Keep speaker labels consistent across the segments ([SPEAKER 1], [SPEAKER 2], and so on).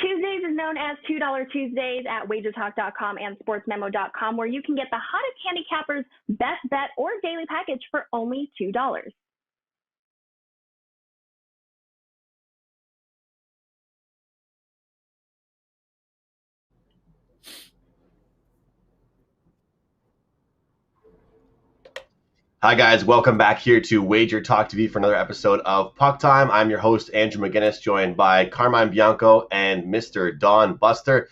[SPEAKER 1] Tuesdays is known as $2 Tuesdays at WagerTalk.com and SportsMemo.com, where you can get the hottest handicappers' best bet or daily package for only $2.
[SPEAKER 2] Hi guys, welcome back here to Wager Talk TV for another episode of Puck Time. I'm your host, Andrew McInnis, joined by Carmine Bianco and Mr. Don Buster.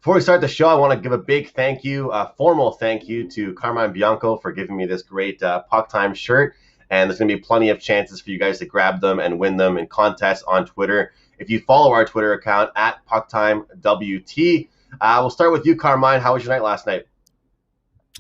[SPEAKER 2] Before we start the show, I want to give a big thank you, a formal thank you to Carmine Bianco for giving me this great Puck Time shirt. And there's going to be plenty of chances for you guys to grab them and win them in contests on Twitter. If you follow our Twitter account at PuckTimeWT. We'll start with you, Carmine. How was your night last night?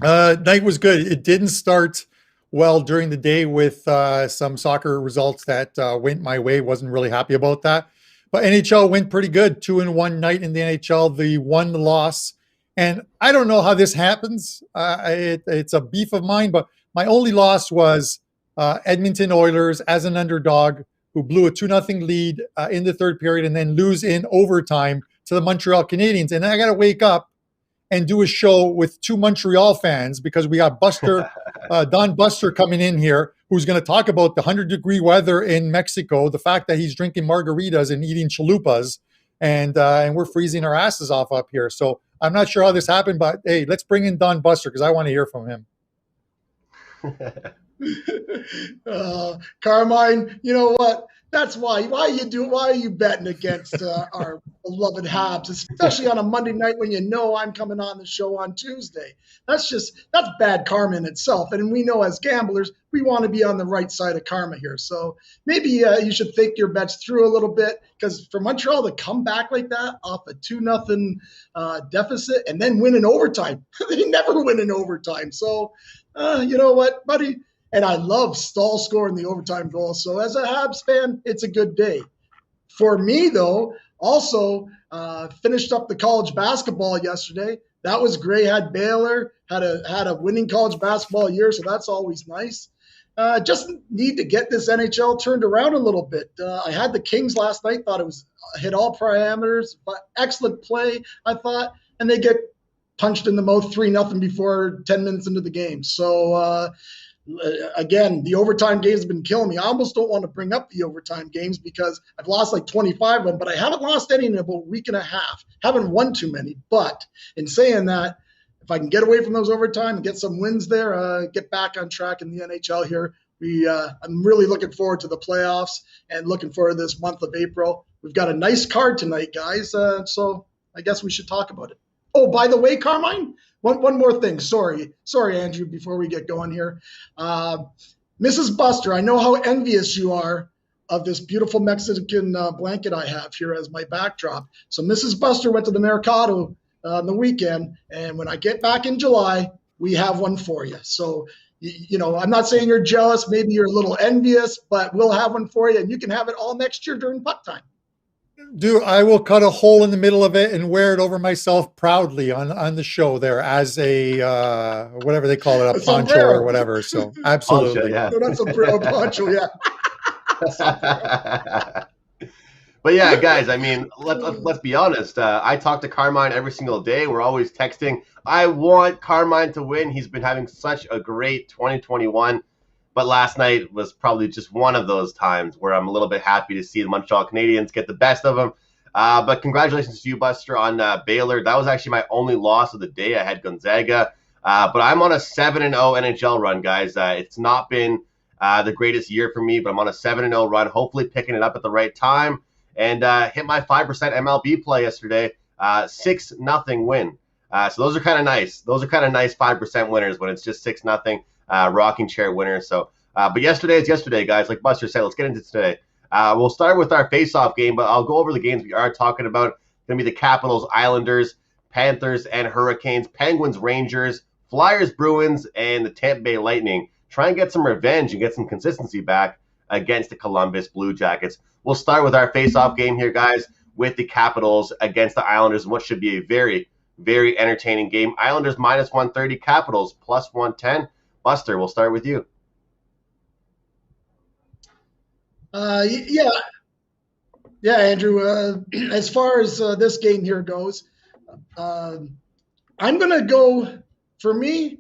[SPEAKER 3] Night was good. It didn't start well during the day with some soccer results that went my way. Wasn't really happy about that. But NHL went pretty good. 2-1 night in the NHL, the one loss. And I don't know how this happens. It's a beef of mine, but my only loss was Edmonton Oilers as an underdog who blew a 2-0 lead in the third period and then lose in overtime to the Montreal Canadiens. And I got to wake up and do a show with two Montreal fans because we got Buster, Don Buster coming in here, who's going to talk about the 100-degree weather in Mexico, the fact that he's drinking margaritas and eating chalupas, and we're freezing our asses off up here. So I'm not sure how this happened, but hey, let's bring in Don Buster because I want to hear from him.
[SPEAKER 4] Carmine, you know what? That's why are you betting against our beloved Habs, especially on a Monday night when you know I'm coming on the show on Tuesday? That's bad karma in itself. And we know as gamblers, we want to be on the right side of karma here. So maybe you should think your bets through a little bit, because for Montreal to come back like that off a 2-0 deficit and then win in overtime, they never win in overtime. So you know what, buddy? And I love Stahl scoring the overtime goal. So as a Habs fan, it's a good day. For me, though, also finished up the college basketball yesterday. That was great. Had Baylor, had a winning college basketball year, so that's always nice. Just need to get this NHL turned around a little bit. I had the Kings last night, thought it was hit all parameters, but excellent play, I thought, and they get punched in the mouth 3-0 before 10 minutes into the game. So, again, the overtime games have been killing me. I almost don't want to bring up the overtime games because I've lost like 25 of them, but I haven't lost any in about a week and a half. Haven't won too many. But in saying that, if I can get away from those overtime and get some wins there, get back on track in the NHL here, I'm really looking forward to the playoffs and looking forward to this month of April. We've got a nice card tonight, guys, so I guess we should talk about it. Oh, by the way, Carmine, one more thing. Sorry, Andrew, before we get going here. Mrs. Buster, I know how envious you are of this beautiful Mexican blanket I have here as my backdrop. So Mrs. Buster went to the Mercado on the weekend, and when I get back in July, we have one for you. So, you know, I'm not saying you're jealous. Maybe you're a little envious, but we'll have one for you, and you can have it all next year during puck time.
[SPEAKER 3] Dude, I will cut a hole in the middle of it and wear it over myself proudly on the show there as a whatever they call it, a poncho
[SPEAKER 4] sombrero.
[SPEAKER 3] Or whatever. So absolutely,
[SPEAKER 2] poncho, yeah.
[SPEAKER 4] No, that's a poncho, yeah.
[SPEAKER 2] But yeah, guys, I mean, let's be honest. I talk to Carmine every single day. We're always texting. I want Carmine to win. He's been having such a great 2021. But last night was probably just one of those times where I'm a little bit happy to see the Montreal Canadiens get the best of them. But congratulations to you, Buster, on Baylor. That was actually my only loss of the day. I had Gonzaga. But I'm on a 7-0 NHL run, guys. It's not been the greatest year for me, but I'm on a 7-0 run, hopefully picking it up at the right time. And hit my 5% MLB play yesterday, 6-0 win. So those are kind of nice. Those are kind of nice 5% winners when it's just 6-0. Rocking chair winner. So, but yesterday is yesterday, guys. Like Buster said, let's get into today. We'll start with our face-off game, but I'll go over the games we are talking about. Going to be the Capitals, Islanders, Panthers, and Hurricanes, Penguins, Rangers, Flyers, Bruins, and the Tampa Bay Lightning. Try and get some revenge and get some consistency back against the Columbus Blue Jackets. We'll start with our face-off game here, guys, with the Capitals against the Islanders, and what should be a very, very entertaining game. Islanders minus 130, Capitals plus 110. Buster, we'll start with you.
[SPEAKER 4] Yeah, Yeah, Andrew, as far as this game here goes, I'm going to go, for me,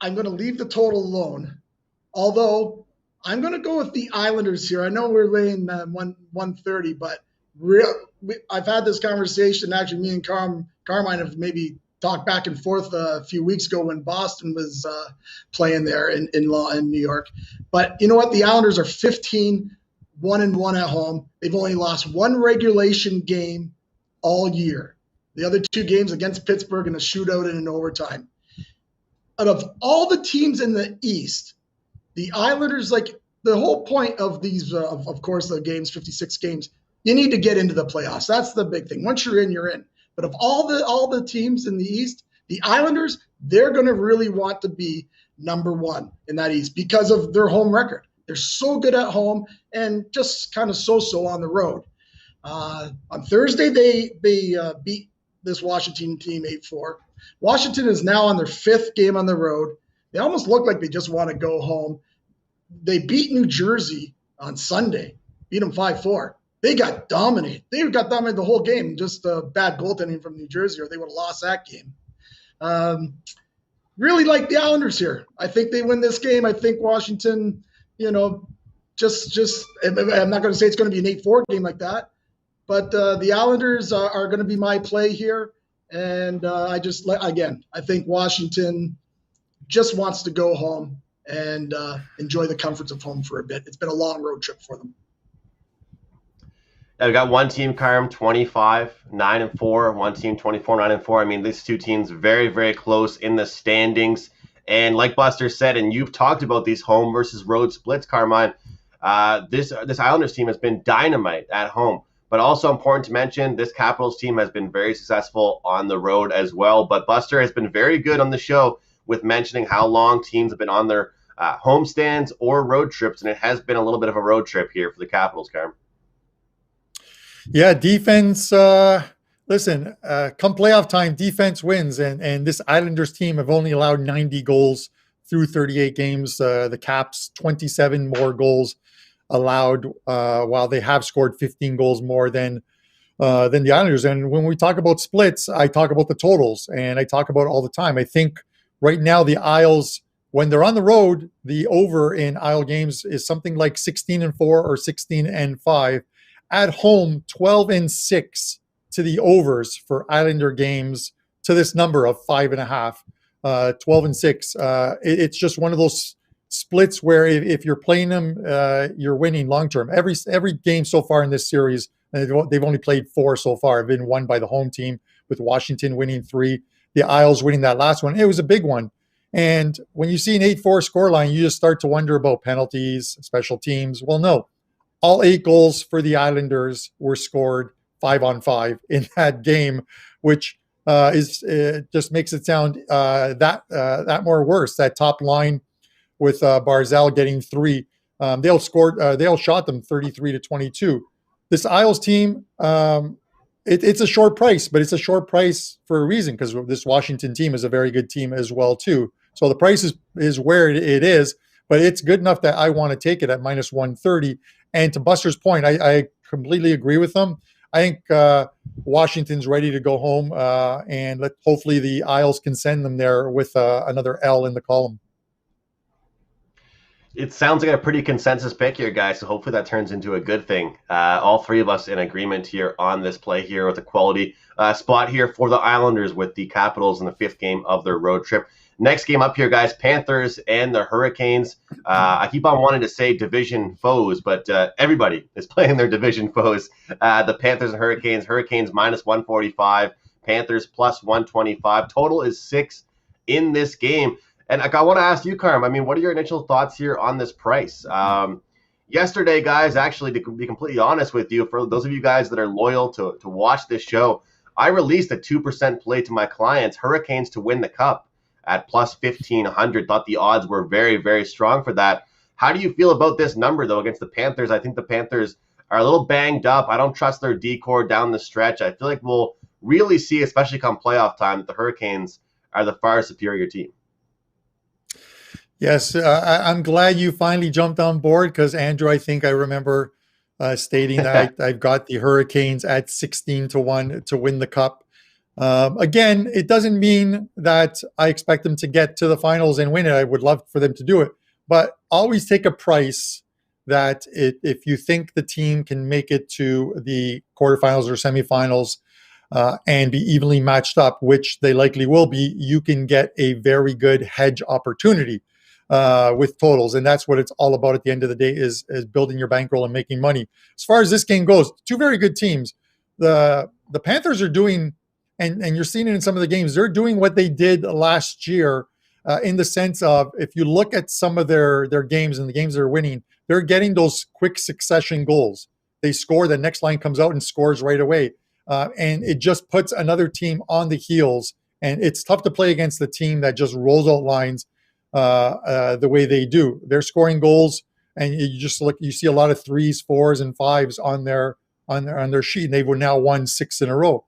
[SPEAKER 4] I'm going to leave the total alone. Although I'm going to go with the Islanders here. I know we're laying 130, but I've had this conversation. Actually, me and Carmine have maybe talked back and forth a few weeks ago when Boston was playing there in New York. But you know what? The Islanders are 1-1 at home. They've only lost one regulation game all year. The other two games against Pittsburgh in a shootout and an overtime. Out of all the teams in the East, the Islanders, like the whole point of these, of course, the games, 56 games, you need to get into the playoffs. That's the big thing. Once you're in, you're in. But of all the teams in the East, the Islanders, they're going to really want to be number one in that East because of their home record. They're so good at home and just kind of so-so on the road. On Thursday, they beat this Washington team 8-4. Washington is now on their fifth game on the road. They almost look like they just want to go home. They beat New Jersey on Sunday, beat them 5-4. They got dominated. They got dominated the whole game, just bad goaltending from New Jersey, or they would have lost that game. Really like the Islanders here. I think they win this game. I think Washington, I'm not going to say it's going to be an 8-4 game like that, but the Islanders are going to be my play here. And I think Washington just wants to go home and enjoy the comforts of home for a bit. It's been a long road trip for them.
[SPEAKER 2] Yeah, we got one team, Carm, 25-9-4. One team, 24-9-4. I mean, these two teams very, very close in the standings. And like Buster said, and you've talked about these home versus road splits, Carmine, this Islanders team has been dynamite at home. But also important to mention, this Capitals team has been very successful on the road as well. But Buster has been very good on the show with mentioning how long teams have been on their home stands or road trips, and it has been a little bit of a road trip here for the Capitals, Carm.
[SPEAKER 3] Yeah, defense. Listen, come playoff time, defense wins, and this Islanders team have only allowed 90 goals through 38 games. The Caps 27 more goals allowed, while they have scored 15 goals more than the Islanders. And when we talk about splits, I talk about the totals, and I talk about it all the time. I think right now the Isles, when they're on the road, the over in Isle games is something like 16-4 or 16-5. At home, 12-6 to the overs for Islander games to this number of 5.5, 12-6. It's just one of those splits where if you're playing them, you're winning long term. Every game so far in this series, they've only played 4 so far, have been won by the home team, with Washington winning 3, the Isles winning that last one. It was a big one. And when you see an 8-4 scoreline, you just start to wonder about penalties, special teams. Well, no. All 8 goals for the Islanders were scored 5-on-5 in that game, which just makes it sound that more worse. That top line with Barzal getting 3, they'll shot them 33-22. This Isles team, it's a short price, but it's a short price for a reason, because this Washington team is a very good team as well too. So the price is where it is, but it's good enough that I want to take it at -130. And to Buster's point, I completely agree with him. I think Washington's ready to go home, and hopefully the Isles can send them there with another L in the column.
[SPEAKER 2] It sounds like a pretty consensus pick here, guys, so hopefully that turns into a good thing. All three of us in agreement here on this play here with a quality spot here for the Islanders with the Capitals in the 5th game of their road trip. Next game up here, guys, Panthers and the Hurricanes. I keep on wanting to say division foes, but everybody is playing their division foes. The Panthers and Hurricanes. Hurricanes -145, Panthers +125. Total is 6 in this game. And I want to ask you, Carm, I mean, what are your initial thoughts here on this price? Yesterday, guys, actually, to be completely honest with you, for those of you guys that are loyal to watch this show, I released a 2% play to my clients, Hurricanes to win the Cup, at +1,500. Thought the odds were very, very strong for that. How do you feel about this number, though, against the Panthers? I think the Panthers are a little banged up. I don't trust their D-core down the stretch. I feel like we'll really see, especially come playoff time, that the Hurricanes are the far superior team.
[SPEAKER 3] Yes, I'm glad you finally jumped on board, because, Andrew, I think I remember stating that I've got the Hurricanes at 16-1 to win the cup. Again, it doesn't mean that I expect them to get to the finals and win it. I would love for them to do it, but always take a price that if you think the team can make it to the quarterfinals or semifinals and be evenly matched up, which they likely will be, you can get a very good hedge opportunity with totals. And that's what it's all about at the end of the day, is building your bankroll and making money. As far as this game goes, two very good teams. The Panthers are doing, and you're seeing it in some of the games, they're doing what they did last year in the sense of, if you look at some of their games and the games they're winning, they're getting those quick succession goals. They score, the next line comes out and scores right away. And it just puts another team on the heels. And it's tough to play against the team that just rolls out lines the way they do. They're scoring goals, and you see a lot of 3s, 4s, and 5s on their sheet. And they've now won 6 in a row.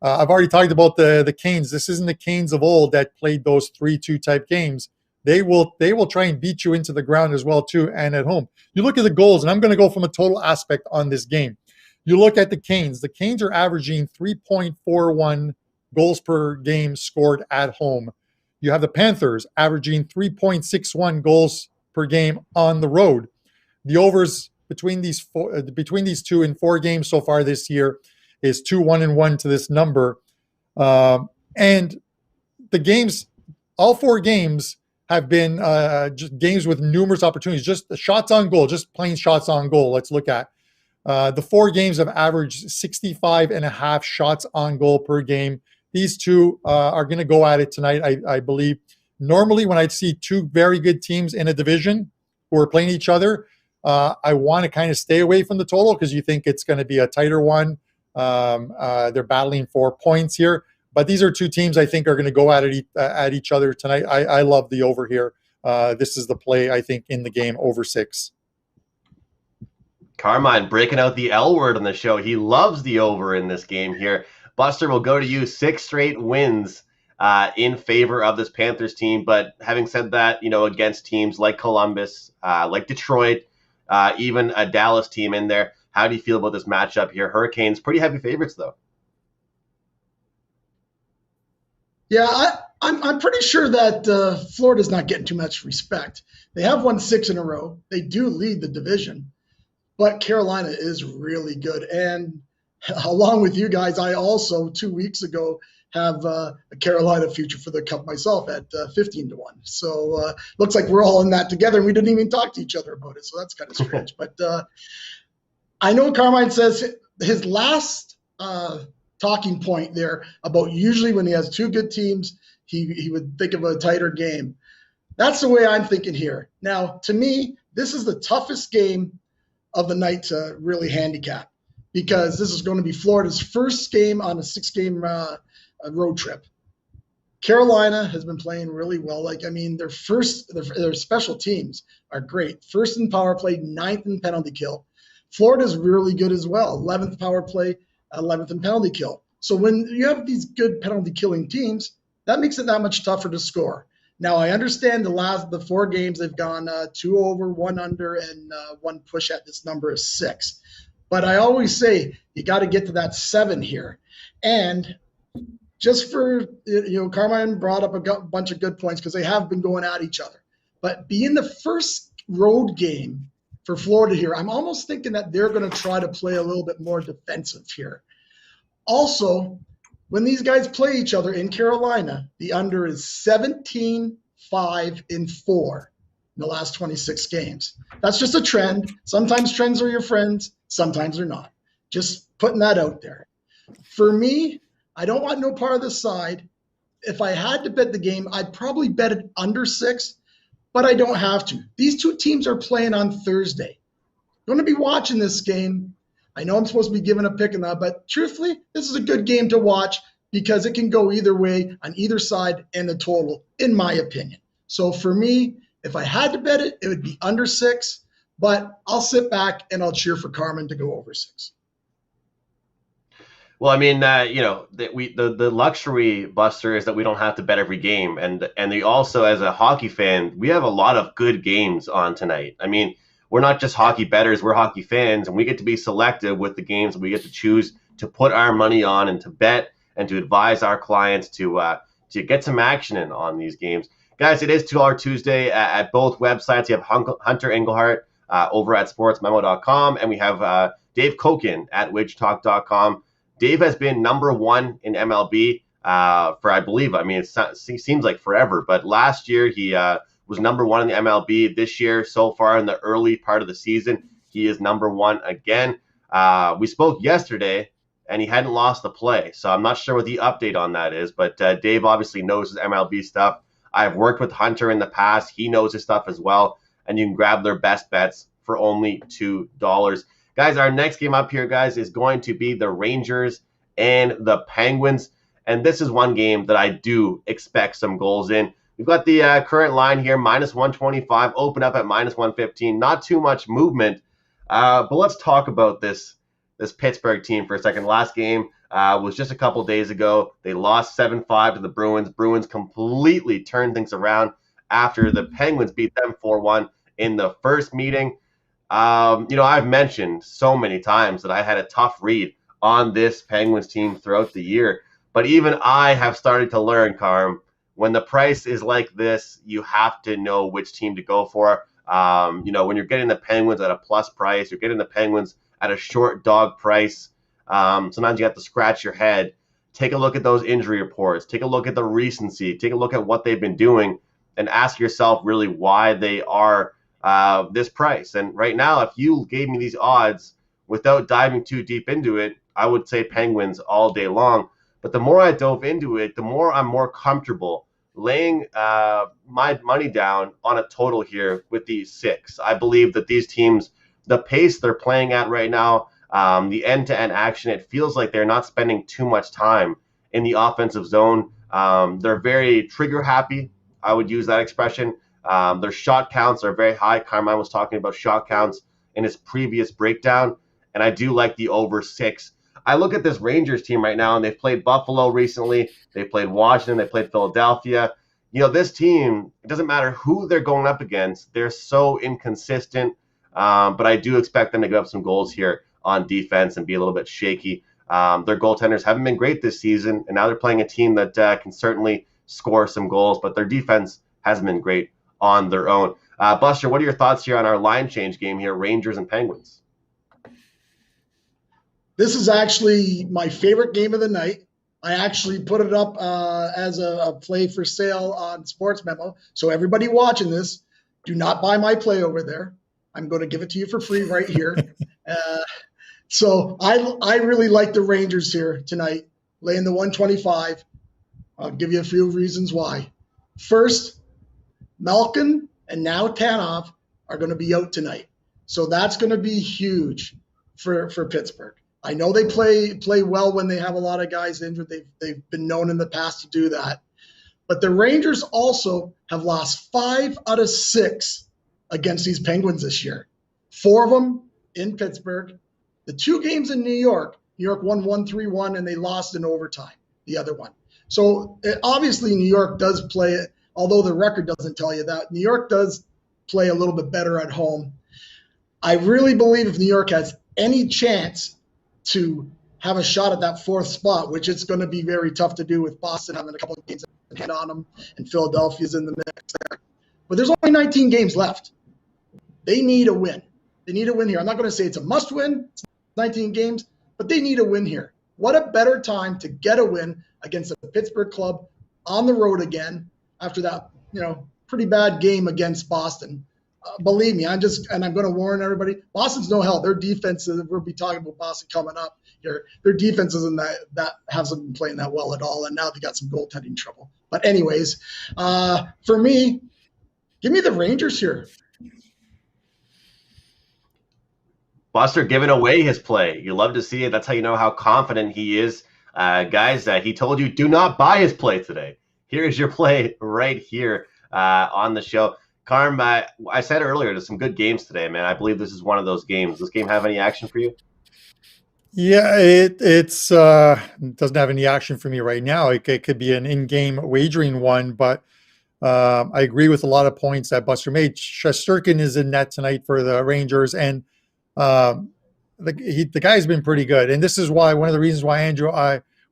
[SPEAKER 3] I've already talked about the Canes. This isn't the Canes of old that played those 3-2 type games. They will try and beat you into the ground as well too, and at home. You look at the goals, and I'm going to go from a total aspect on this game. You look at the Canes. The Canes are averaging 3.41 goals per game scored at home. You have the Panthers averaging 3.61 goals per game on the road. The overs between these two in 4 games so far this year is 2-1-1 to this number. And the games, all 4 games, have been just games with numerous opportunities, just the shots on goal, just plain shots on goal. Let's look at the 4 games have averaged 65.5 shots on goal per game. These two are going to go at it tonight, I believe. Normally, when I see 2 very good teams in a division who are playing each other, I want to kind of stay away from the total because you think it's going to be a tighter one. They're battling for points here. But these are 2 teams I think are going to go at it at each other tonight. I love the over here. This is the play, I think, in the game, over 6.
[SPEAKER 2] Carmine breaking out the L word on the show. He loves the over in this game here. Buster, will go to you. 6 straight wins in favor of this Panthers team. But having said that, against teams like Columbus, like Detroit, even a Dallas team in there, how do you feel about this matchup here? Hurricanes, pretty heavy favorites, though.
[SPEAKER 4] Yeah, I'm pretty sure that Florida's not getting too much respect. They have won 6 in a row. They do lead the division. But Carolina is really good. And along with you guys, I also 2 weeks ago have a Carolina future for the Cup myself at 15-1. So looks like we're all in that together, and we didn't even talk to each other about it. So that's kind of strange. But I know Carmine says his last talking point there about usually when he has 2 good teams, he would think of a tighter game. That's the way I'm thinking here. Now, to me, this is the toughest game of the night to really handicap, because this is going to be Florida's first game on a 6-game road trip. Carolina has been playing really well. Their special teams are great. First in power play, 9th in penalty kill. Florida's really good as well. 11th power play, 11th in penalty kill. So when you have these good penalty killing teams, that makes it that much tougher to score. Now, I understand the 4 games they've gone 2 over, 1 under, and 1 push at this number is 6. But I always say you got to get to that 7 here. And just for, Carmine brought up a bunch of good points because they have been going at each other. But being the first road game for Florida here, I'm almost thinking that they're going to try to play a little bit more defensive here. Also, when these guys play each other in Carolina, the under is 17-5-4 in the last 26 games. That's just a trend. Sometimes trends are your friends, sometimes they're not. Just putting that out there. For me, I don't want no part of the side. If I had to bet the game, I'd probably bet it under 6, but I don't have to. These 2 teams are playing on Thursday. I'm going to be watching this game. I know I'm supposed to be giving a pick in that, but truthfully, this is a good game to watch because it can go either way on either side and the total, in my opinion. So for me, if I had to bet it, it would be under 6, but I'll sit back and I'll cheer for Carmen to go over 6.
[SPEAKER 2] Well, I mean, the luxury, Buster, is that we don't have to bet every game, and we also, as a hockey fan, we have a lot of good games on tonight. I mean, we're not just hockey bettors, we're hockey fans, and we get to be selective with the games we get to choose to put our money on and to bet and to advise our clients to get some action in on these games. Guys, it is $2 Tuesday at both websites. You have Hunter Engelhardt over at sportsmemo.com, and we have Dave Koken at WagerTalk.com. Dave has been number one in MLB for, I believe, it seems like forever, but last year he was number one in the MLB. This year, so far in the early part of the season, he is number one again. We spoke yesterday, and he hadn't lost the play, so I'm not sure what the update on that is, but Dave obviously knows his MLB stuff. I've worked with Hunter in the past. He knows his stuff as well, and you can grab their best bets for only $2. Guys, our next game up here, guys, is going to be the Rangers and the Penguins, and this is one game that I do expect some goals in. We've got the current line here, -125, open up at -115. Not too much movement, but let's talk about this Pittsburgh team for a second. Last game was just a couple days ago. They lost 7-5 to the Bruins. Bruins completely turned things around after the Penguins beat them 4-1 in the first meeting. I've mentioned so many times that I had a tough read on this Penguins team throughout the year, but even I have started to learn, Carm, when the price is like this, you have to know which team to go for. When you're getting the Penguins at a plus price, you're getting the Penguins at a short dog price. Sometimes you have to scratch your head. Take a look at those injury reports. Take a look at the recency. Take a look at what they've been doing and ask yourself really why they are this price. And right now, if you gave me these odds without diving too deep into it, I would say Penguins all day long. But the more I dove into it, the more I'm more comfortable laying my money down on a total here with these 6. I believe that these teams, the pace they're playing at right now, the end-to-end action, it feels like they're not spending too much time in the offensive zone. They're very trigger happy. I would use that expression. Their shot counts are very high. Carmine was talking about shot counts in his previous breakdown, and I do like the over 6. I look at this Rangers team right now, and they've played Buffalo recently. They played Washington. They played Philadelphia. This team, it doesn't matter who they're going up against. They're so inconsistent, but I do expect them to give up some goals here on defense and be a little bit shaky. Their goaltenders haven't been great this season, and now they're playing a team that can certainly score some goals, but their defense hasn't been great on their own. Buster, what are your thoughts here on our line change game here, Rangers and Penguins?
[SPEAKER 4] This is actually my favorite game of the night. I actually put it up as a play for sale on Sports Memo. So everybody watching this, do not buy my play over there. I'm going to give it to you for free right here. So I really like the Rangers here tonight, laying the 125. I'll give you a few reasons why. First, Malkin and now Tanov are going to be out tonight. So that's going to be huge for Pittsburgh. I know they play well when they have a lot of guys injured. They've been known in the past to do that. But the Rangers also have lost 5 out of 6 against these Penguins this year. 4 of them in Pittsburgh. The 2 games in New York won 1-3-1, and they lost in overtime, the other one. So obviously New York does play it, although the record doesn't tell you that. New York does play a little bit better at home. I really believe if New York has any chance to have a shot at that 4th spot, which it's going to be very tough to do with Boston having a couple of games hit on them and Philadelphia's in the mix there. But there's only 19 games left. They need a win. They need a win here. I'm not going to say it's a must win. It's 19 games, but they need a win here. What a better time to get a win against a Pittsburgh club on the road again after that, pretty bad game against Boston. Believe me, I'm going to warn everybody, Boston's no help. Their defense, we'll be talking about Boston coming up here. Their defense isn't that hasn't been playing that well at all, and now they got some goaltending trouble. But anyways, for me, give me the Rangers here.
[SPEAKER 2] Buster giving away his play. You love to see it. That's how you know how confident he is. Guys, he told you do not buy his play today. Here's your play right here on the show. Carm, I said earlier, there's some good games today, man. I believe this is one of those games. Does this game have any action for you?
[SPEAKER 3] Yeah, it doesn't have any action for me right now. It could be an in-game wagering one, but I agree with a lot of points that Buster made. Shesterkin is in net tonight for the Rangers, and the guy's been pretty good. And this is why one of the reasons why, Andrew,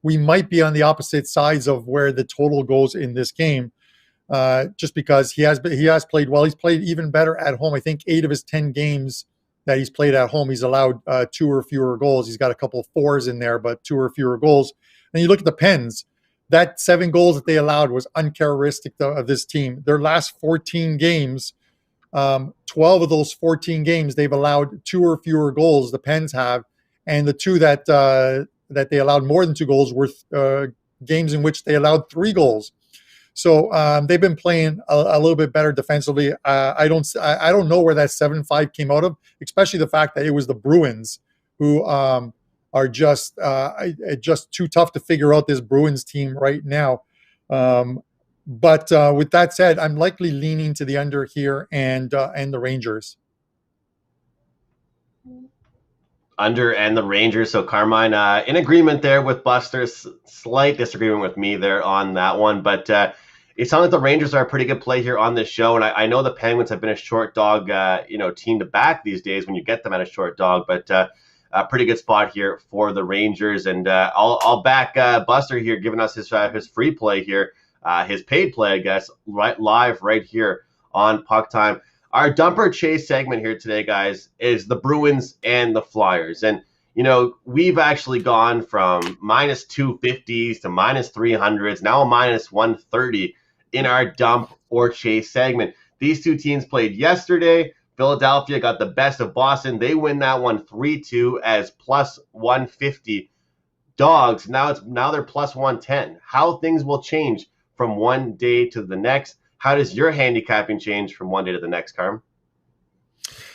[SPEAKER 3] we might be on the opposite sides of where the total goes in this game, just because he has played well. He's played even better at home. I think 8 of his 10 games that he's played at home, he's allowed 2 or fewer goals. He's got a couple of 4s in there, but 2 or fewer goals. And you look at the Pens, that 7 goals that they allowed was uncharacteristic of this team. Their last 14 games, 12 of those 14 games, they've allowed 2 or fewer goals, the Pens have. And the 2 that they allowed more than 2 goals were games in which they allowed 3 goals. So they've been playing a little bit better defensively. I don't know where that 7-5 came out of, especially the fact that it was the Bruins who are just too tough to figure out, this Bruins team right now. But with that said, I'm likely leaning to the under here and the Rangers.
[SPEAKER 2] Under and the Rangers. So Carmine, in agreement there with Buster. Slight disagreement with me there on that one, but it sounds like the Rangers are a pretty good play here on this show. And I know the Penguins have been a short dog, team to back these days when you get them at a short dog, but a pretty good spot here for the Rangers. And I'll back Buster here, giving us his free play here, his paid play, I guess, live right here on Puck Time. Our dumper chase segment here today, guys, is the Bruins and the Flyers. And, we've actually gone from minus 250s to minus 300s, now a minus 130 in our dump or chase segment. These two teams played yesterday. Philadelphia got the best of Boston. They win that one 3-2 as plus 150 dogs. Now they're plus 110. How things will change from one day to the next. How does your handicapping change from one day to the next, Carm?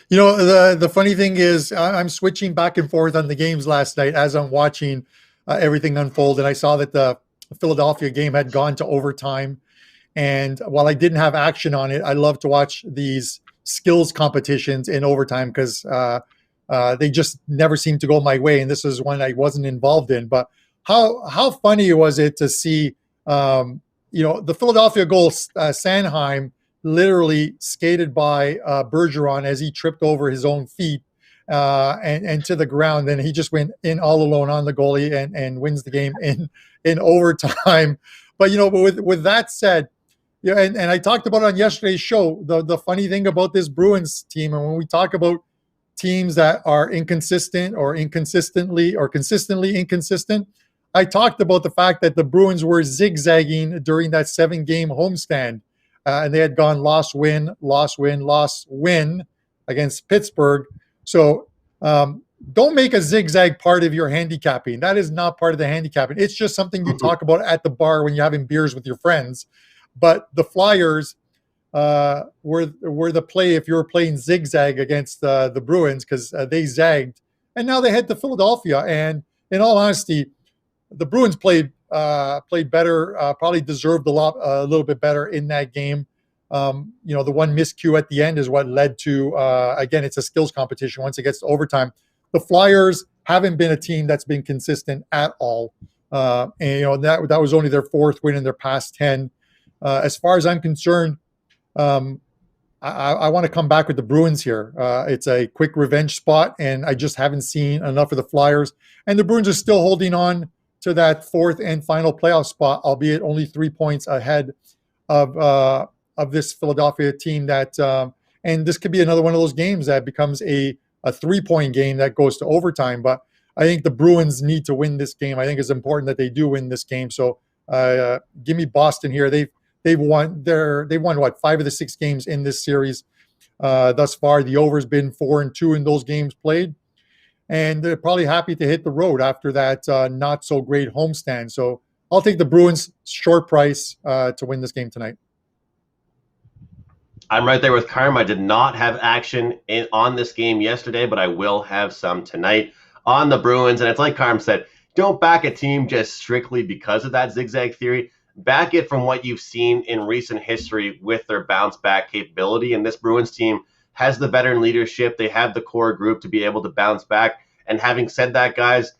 [SPEAKER 3] The funny thing is I'm switching back and forth on the games last night as I'm watching everything unfold. And I saw that the Philadelphia game had gone to overtime. And while I didn't have action on it, I love to watch these skills competitions in overtime because they just never seem to go my way. And this is one I wasn't involved in. But how funny was it to see the Philadelphia goal, Sanheim literally skated by Bergeron as he tripped over his own feet and to the ground. And he just went in all alone on the goalie and wins the game in overtime. But, with that said, and I talked about it on yesterday's show, the funny thing about this Bruins team, and when we talk about teams that are inconsistent or inconsistently or consistently inconsistent, I talked about the fact that the Bruins were zigzagging during that 7-game homestand. And they had gone loss, win against Pittsburgh. So don't make a zigzag part of your handicapping. That is not part of the handicapping. It's just something you talk about at the bar when you're having beers with your friends. But the Flyers were the play if you were playing zigzag against the Bruins because they zagged. And now they head to Philadelphia. And in all honesty, the Bruins played better, probably deserved a little bit better in that game. The one miscue at the end is what led to, again, it's a skills competition once it gets to overtime. The Flyers haven't been a team that's been consistent at all. And that was only their 4th win in their past 10. As far as I'm concerned, I want to come back with the Bruins here. It's a quick revenge spot, and I just haven't seen enough of the Flyers. And the Bruins are still holding on to that 4th and final playoff spot, albeit only 3 points ahead of this Philadelphia team. And this could be another one of those games that becomes a 3-point game that goes to overtime. But I think the Bruins need to win this game. I think it's important that they do win this game. So give me Boston here. They've won what, 5 of the 6 games in this series thus far. The over's been 4-2 in those games played. And they're probably happy to hit the road after that not so great homestand. So I'll take the Bruins short price to win this game tonight.
[SPEAKER 2] I'm right there with Carm. I did not have action on this game yesterday, but I will have some tonight on the Bruins. And it's like Carm said, don't back a team just strictly because of that zigzag theory. Back it from what you've seen in recent history with their bounce back capability. And this Bruins team has the veteran leadership. They have the core group to be able to bounce back. And having said that, guys,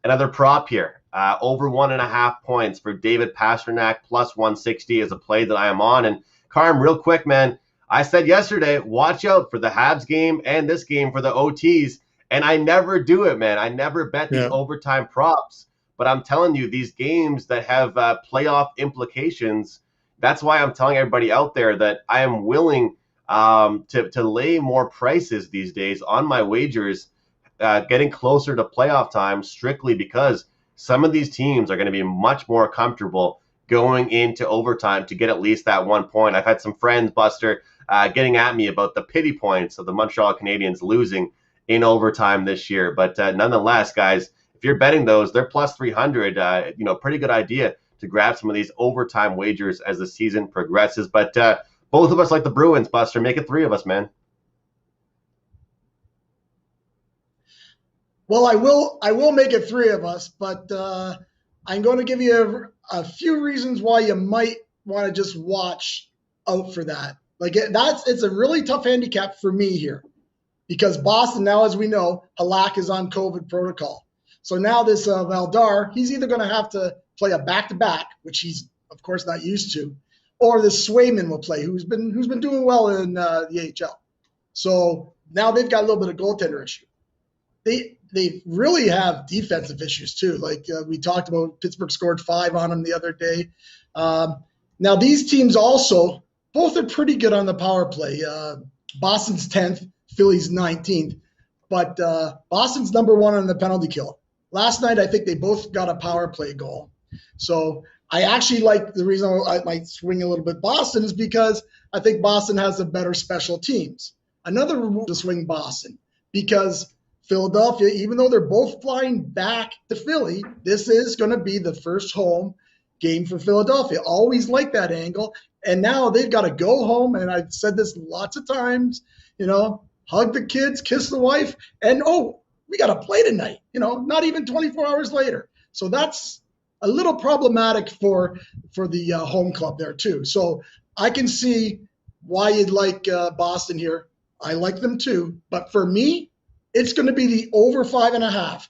[SPEAKER 2] another prop here. Over 1.5 points for David Pastrnak, plus 160 is a play that I am on. And Carm, real quick, man. I said yesterday, watch out for the Habs game and this game for the OTs, and I never do it, man. I never bet these overtime props, but I'm telling you, these games that have playoff implications, that's why I'm telling everybody out there that I am willing to lay more prices these days on my wagers, getting closer to playoff time, strictly because some of these teams are going to be much more comfortable going into overtime to get at least that 1 point. I've had some friends, Buster, getting at me about the pity points of the Montreal Canadiens losing in overtime this year. But nonetheless, guys, if you're betting those, they're plus 300. Pretty good idea to grab some of these overtime wagers as the season progresses. But both of us like the Bruins, Buster. Make it 3 of us, man.
[SPEAKER 4] Well, I will make it 3 of us, but I'm going to give you a few reasons why you might want to just watch out for that. It's a really tough handicap for me here, because Boston now, as we know, Halak is on COVID protocol. So now this Valdar, he's either going to have to play a back-to-back, which he's of course not used to, or this Swayman will play, who's been doing well in the AHL. So now they've got a little bit of goaltender issue. They really have defensive issues too. We talked about, Pittsburgh scored 5 on them the other day. Now these teams also, both are pretty good on the power play. Boston's 10th, Philly's 19th, but Boston's number 1 on the penalty kill. Last night, I think they both got a power play goal. So I actually like, the reason I might swing a little bit Boston is because I think Boston has the better special teams. Another reason to swing Boston, because Philadelphia, even though they're both flying back to Philly, this is going to be the first home game for Philadelphia. Always like that angle. And now they've got to go home. And I've said this lots of times, hug the kids, kiss the wife, and we got to play tonight, not even 24 hours later. So that's a little problematic for the home club there too. So I can see why you'd like Boston here. I like them too. But for me, it's going to be the over 5.5.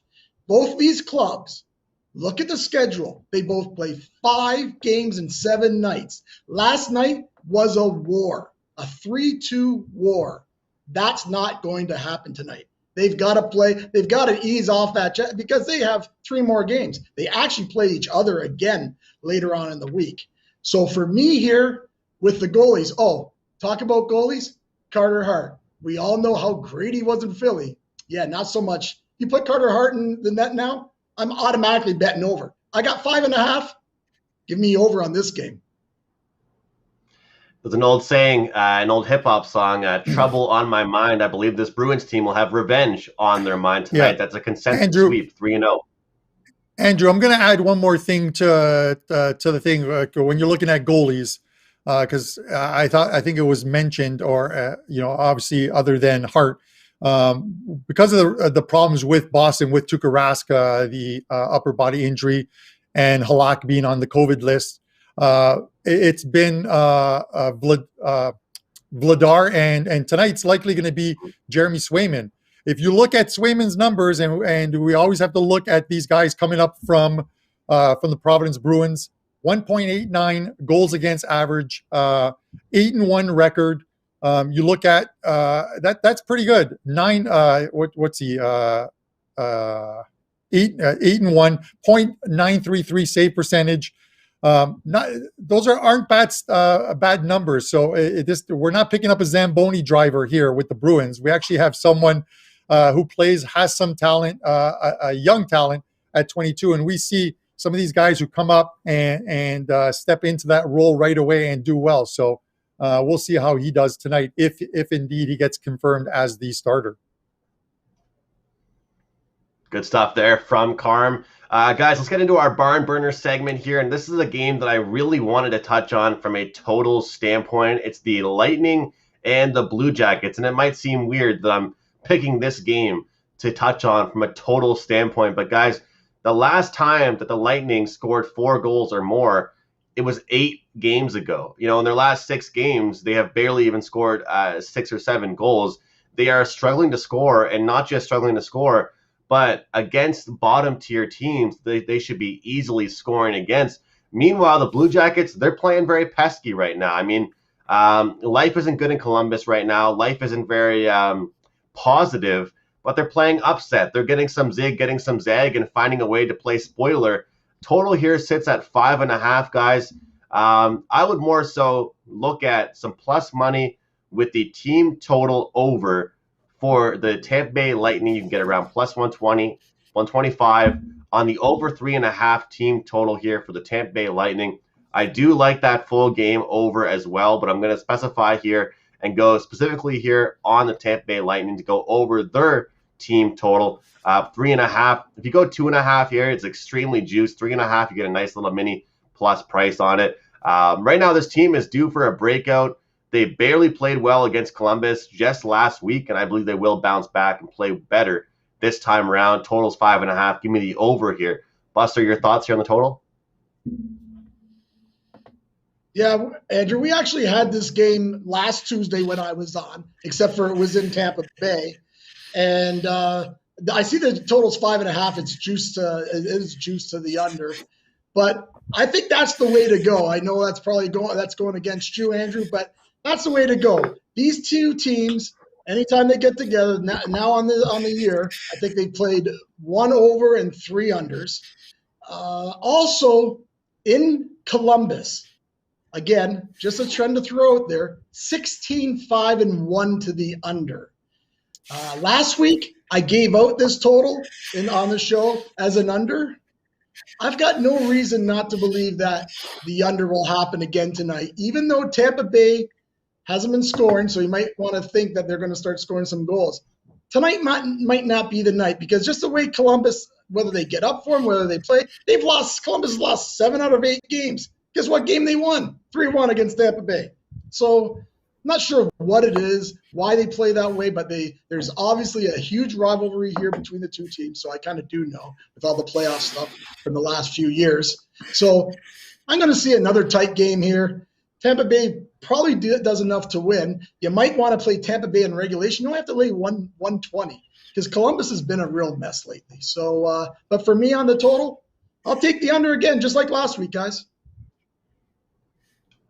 [SPEAKER 4] Both these clubs, look at the schedule. They both play 5 games in 7 nights. Last night was a war, a 3-2 war. That's not going to happen tonight. They've got to play. They've got to ease off that jet because they have 3 more games. They actually play each other again later on in the week. So for me here with the goalies, talk about goalies, Carter Hart. We all know how great he was in Philly. Yeah, not so much. You put Carter Hart in the net now, I'm automatically betting over. I got 5.5. Give me over on this game.
[SPEAKER 2] There's an old saying, an old hip-hop song, Trouble on My Mind. I believe this Bruins team will have revenge on their mind tonight. Yeah. That's a consensus sweep, 3-0.
[SPEAKER 3] Andrew, I'm going to add one more thing to the thing when you're looking at goalies, because I think it was mentioned, or obviously other than Hart, because of the problems with Boston, with Tuukka Rask, the upper body injury, and Halak being on the COVID list. It's been Vladar, and tonight's likely going to be Jeremy Swayman. If you look at Swayman's numbers, and we always have to look at these guys coming up from the Providence Bruins, 1.89 goals against average, 8-1 record. You look at that's pretty good. 8-1, 0.933 save percentage. Those aren't bad numbers. So we're not picking up a Zamboni driver here with the Bruins. We actually have someone who has some talent, a young talent at 22, and we see some of these guys who come up and step into that role right away and do well. So we'll see how he does tonight, if indeed he gets confirmed as the starter.
[SPEAKER 2] Good stuff there from Carm. Guys, let's get into our barn burner segment here. And this is a game that I really wanted to touch on from a total standpoint. It's the Lightning and the Blue Jackets. And it might seem weird that I'm picking this game to touch on from a total standpoint. But guys, the last time that the Lightning scored 4 goals or more, it was 8 games ago. In their last 6 games, they have barely even scored 6 or 7 goals. They are struggling to score, and not just struggling to score, but against bottom tier teams, they should be easily scoring against. Meanwhile, the Blue Jackets, they're playing very pesky right now. I mean, Life isn't good in Columbus right now. Life isn't very positive, but they're playing upset. They're getting some zig, getting some zag, and finding a way to play spoiler. Total here sits at 5.5, guys. I would more so look at some plus money with the team total over for the Tampa Bay Lightning. You can get around plus 120, 125 on the over 3.5 team total here for the Tampa Bay Lightning. I do like that full game over as well, but I'm going to specify here and go specifically here on the Tampa Bay Lightning to go over their team total. 3.5. If you go 2.5 here, it's extremely juiced. 3.5, you get a nice little mini plus price on it. Right now, this team is due for a breakout. They barely played well against Columbus just last week, and I believe they will bounce back and play better this time around. Total's 5.5. Give me the over here. Buster, your thoughts here on the total?
[SPEAKER 4] Yeah, Andrew, we actually had this game last Tuesday when I was on, except for it was in Tampa Bay. And I see the total's 5.5. It is juiced to the under. But I think that's the way to go. I know that's probably going against you, Andrew, but that's the way to go. These two teams, anytime they get together, now on the year, I think they played 1 over and 3 unders. Also, in Columbus, again, just a trend to throw out there, 16-5-1 to the under. Last week, I gave out this total on the show as an under. I've got no reason not to believe that the under will happen again tonight, even though Tampa Bay hasn't been scoring, so you might want to think that they're going to start scoring some goals. Tonight might not be the night, because just the way Columbus, whether they get up for them, whether they play, Columbus has lost 7 out of 8 games. Guess what game they won? 3-1 against Tampa Bay. So I'm not sure what it is, why they play that way, but there's obviously a huge rivalry here between the two teams, so I kind of do know with all the playoff stuff from the last few years. So I'm going to see another tight game here. Tampa Bay probably does enough to win. You might want to play Tampa Bay in regulation. You don't have to lay 120 because Columbus has been a real mess lately. So, but for me on the total, I'll take the under again, just like last week, guys.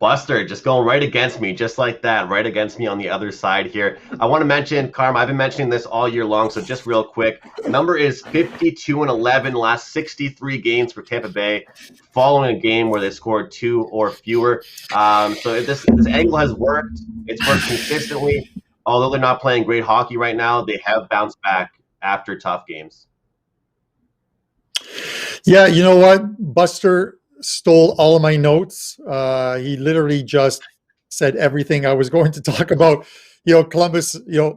[SPEAKER 2] Buster, just going right against me, just like that, right against me on the other side here. I want to mention, Carm, I've been mentioning this all year long, so just real quick. The number is 52-11, last 63 games for Tampa Bay, following a game where they scored 2 or fewer. So this angle has worked. It's worked consistently. Although they're not playing great hockey right now, they have bounced back after tough games.
[SPEAKER 3] Yeah, you know what? Buster stole all of my notes. He literally just said everything I was going to talk about. Columbus,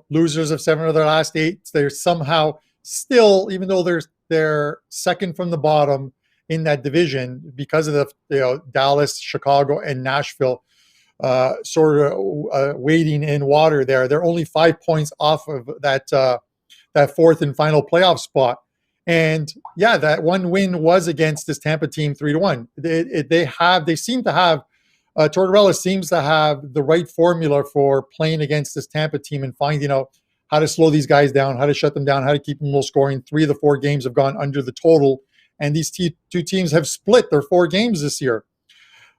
[SPEAKER 3] losers of 7 of their last 8. They're somehow still, even though they're second from the bottom in that division because of the Dallas, Chicago, and Nashville sort of wading in water there. They're only 5 points off of that 4th and final playoff spot. And yeah, that one win was against this Tampa team 3-1. They seem to have Tortorella seems to have the right formula for playing against this Tampa team and finding out how to slow these guys down, how to shut them down, how to keep them low scoring. 3 of the 4 games have gone under the total, and these two teams have split their 4 games this year.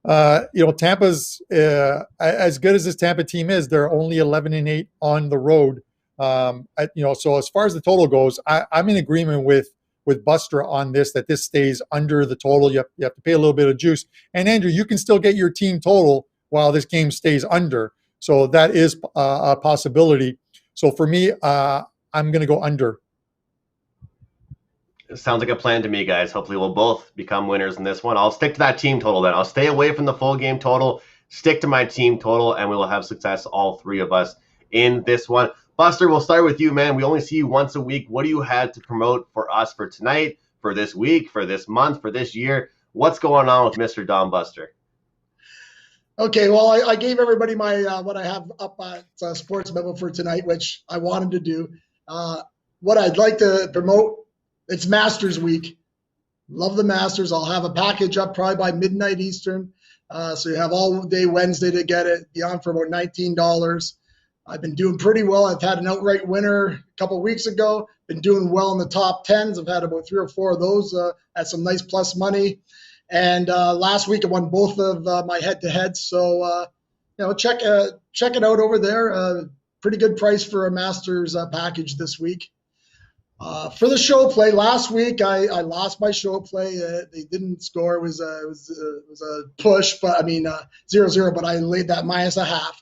[SPEAKER 3] Tampa's as good as this Tampa team is, they're only 11-8 on the road. So as far as the total goes, I'm in agreement with Buster on this, that this stays under the total. You have to pay a little bit of juice. And Andrew, you can still get your team total while this game stays under. So that is a possibility. So for me, I'm going to go under.
[SPEAKER 2] It sounds like a plan to me, guys. Hopefully we'll both become winners in this one. I'll stick to that team total then. I'll stay away from the full game total, stick to my team total, and we will have success, all 3 of us, in this one. Buster, we'll start with you, man. We only see you once a week. What do you have to promote for us for tonight, for this week, for this month, for this year? What's going on with Mr. Don Buster?
[SPEAKER 4] Okay, well, I gave everybody my what I have up at Sports Memo for tonight, which I wanted to do. What I'd like to promote, it's Masters Week. Love the Masters. I'll have a package up probably by midnight Eastern. So you have all day Wednesday to get it. Be on for about $19. I've been doing pretty well. I've had an outright winner a couple of weeks ago. Been doing well in the top 10s. I've had about 3 or 4 of those at some nice plus money. And last week I won both of my head-to-heads. So check it out over there. Pretty good price for a Masters package this week. For the show play, last week I lost my show play. They didn't score. It was a push, but 0-0. But I laid that -0.5.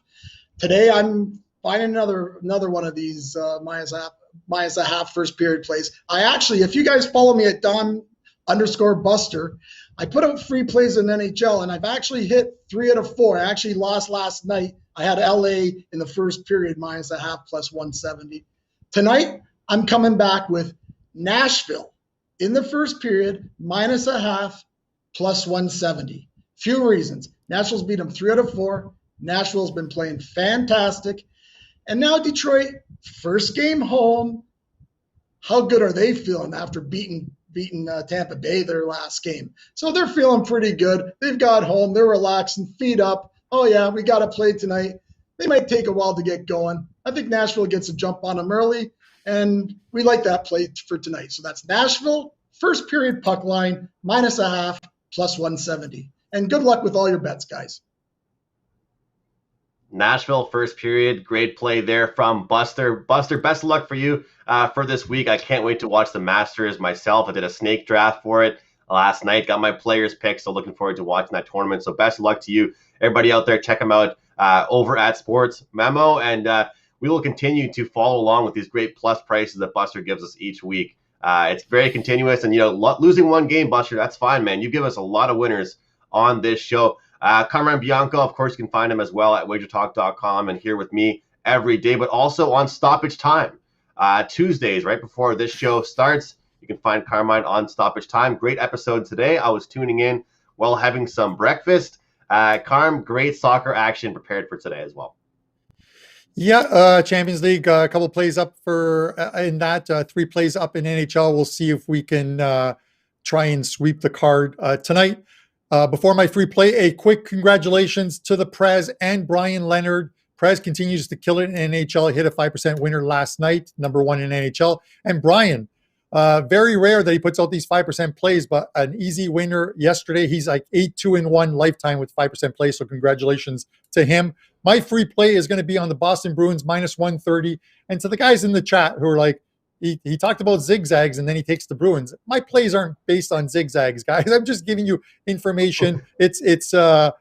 [SPEAKER 4] Today I'm finding another one of these -0.5 first period plays. I actually, if you guys follow me at Don_Buster, I put out free plays in NHL, and I've actually hit 3 out of 4. I actually lost last night. I had LA in the first period -0.5 plus 170. Tonight, I'm coming back with Nashville in the first period -0.5 plus 170. Few reasons. Nashville's beat them 3 out of 4. Nashville's been playing fantastic. And now Detroit, first game home. How good are they feeling after beating Tampa Bay their last game? So they're feeling pretty good. They've got home. They're relaxing, feet up. Oh, yeah, we got to play tonight. They might take a while to get going. I think Nashville gets a jump on them early, and we like that play for tonight. So that's Nashville, first period puck line, -0.5 plus 170. And good luck with all your bets, guys.
[SPEAKER 2] Nashville first period, great play there from Buster. Buster, best of luck for you for this week. I can't wait to watch the Masters myself. I did a snake draft for it last night, got my players picked, so looking forward to watching that tournament. So best of luck to you. Everybody out there, check them out over at Sports Memo, and we will continue to follow along with these great plus prices that Buster gives us each week. It's very continuous, and losing one game, Buster, that's fine, man. You give us a lot of winners on this show. Carmine Bianco, of course, you can find him as well at WagerTalk.com and here with me every day, but also on Stoppage Time. Tuesdays, right before this show starts, you can find Carmine on Stoppage Time. Great episode today. I was tuning in while having some breakfast. Carm, great soccer action prepared for today as well.
[SPEAKER 3] Yeah, Champions League, a couple plays up in that, 3 plays up in NHL. We'll see if we can try and sweep the card tonight. Before my free play, a quick congratulations to the Prez and Brian Leonard. Prez continues to kill it in NHL. He hit a 5% winner last night, #1 in NHL. And Brian, very rare that he puts out these 5% plays, but an easy winner yesterday. He's like 8-2-1 lifetime with 5% plays, so congratulations to him. My free play is going to be on the Boston Bruins -130. And to the guys in the chat who are like, he talked about zigzags and then he takes the Bruins. My plays aren't based on zigzags, guys. I'm just giving you information. It's a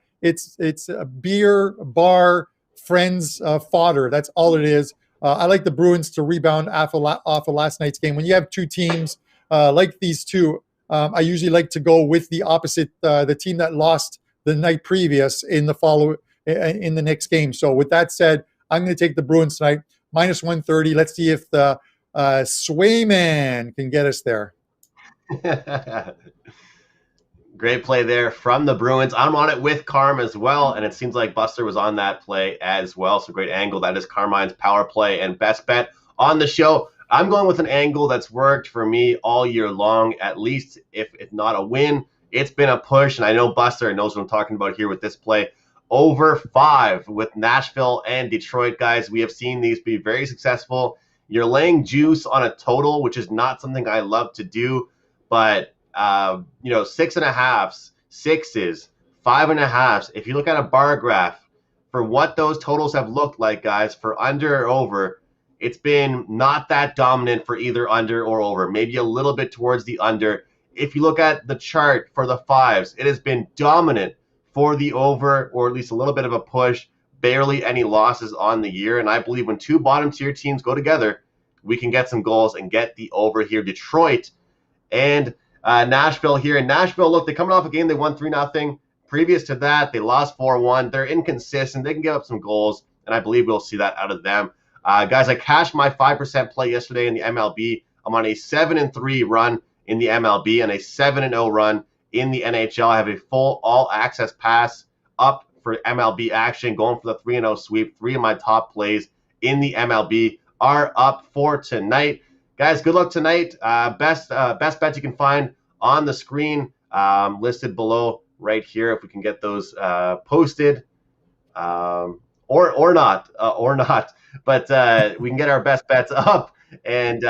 [SPEAKER 3] beer, bar, friends fodder. That's all it is. I like the Bruins to rebound off of last night's game. When you have two teams like these two, I usually like to go with the opposite, the team that lost the night previous in the next game. So with that said, I'm going to take the Bruins tonight, -130. Let's see if the Swayman can get us there.
[SPEAKER 2] Great play there from the Bruins. I'm on it with Carm as well, and it seems like Buster was on that play as well. So great angle. That is Carmine's power play and best bet on the show. I'm going with an angle that's worked for me all year long, at least if not a win. It's been a push, and I know Buster knows what I'm talking about here with this play. Over 5 with Nashville and Detroit, guys. We have seen these be very successful. You're laying juice on a total, which is not something I love to do, but 6.5s, 6s, 5.5s. If you look at a bar graph for what those totals have looked like, guys, for under or over, it's been not that dominant for either under or over, maybe a little bit towards the under. If you look at the chart for the 5s, it has been dominant for the over, or at least a little bit of a push. Barely any losses on the year, and I believe when 2 bottom tier teams go together, we can get some goals and get the over here. Detroit and Nashville here. In Nashville, look, they're coming off a game they won 3-0. Previous to that, they lost 4-1. They're inconsistent. They can give up some goals, and I believe we'll see that out of them. Guys, I cashed my 5% play yesterday in the MLB. I'm on a 7-3 run in the MLB and a 7-0 run in the NHL. I have a full all-access pass up for MLB action, going for the 3-0 sweep. 3 of my top plays in the MLB are up for tonight. Guys, good luck tonight. Best bets you can find on the screen, listed below right here. If we can get those posted, or not. But we can get our best bets up and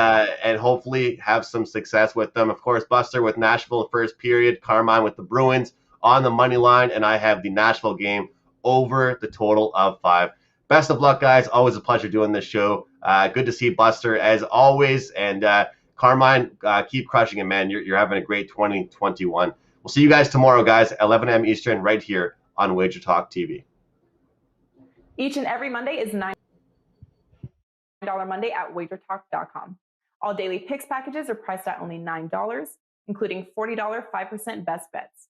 [SPEAKER 2] hopefully have some success with them. Of course, Buster with Nashville first period, Carmine with the Bruins on the money line, and I have the Nashville game over the total of 5. Best of luck, guys. Always a pleasure doing this show. Good to see Buster as always. And Carmine, keep crushing it, man. You're having a great 2021. We'll see you guys tomorrow, guys, 11 a.m. Eastern, right here on WagerTalk TV.
[SPEAKER 5] Each and every Monday is $9 Monday at WagerTalk.com. All daily picks packages are priced at only $9, including $40 5% best bets.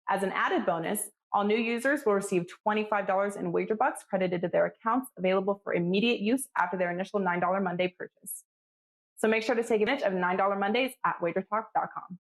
[SPEAKER 5] As an added bonus, all new users will receive $25 in wager bucks credited to their accounts, available for immediate use after their initial $9 Monday purchase. So make sure to take advantage of $9 Mondays at WagerTalk.com.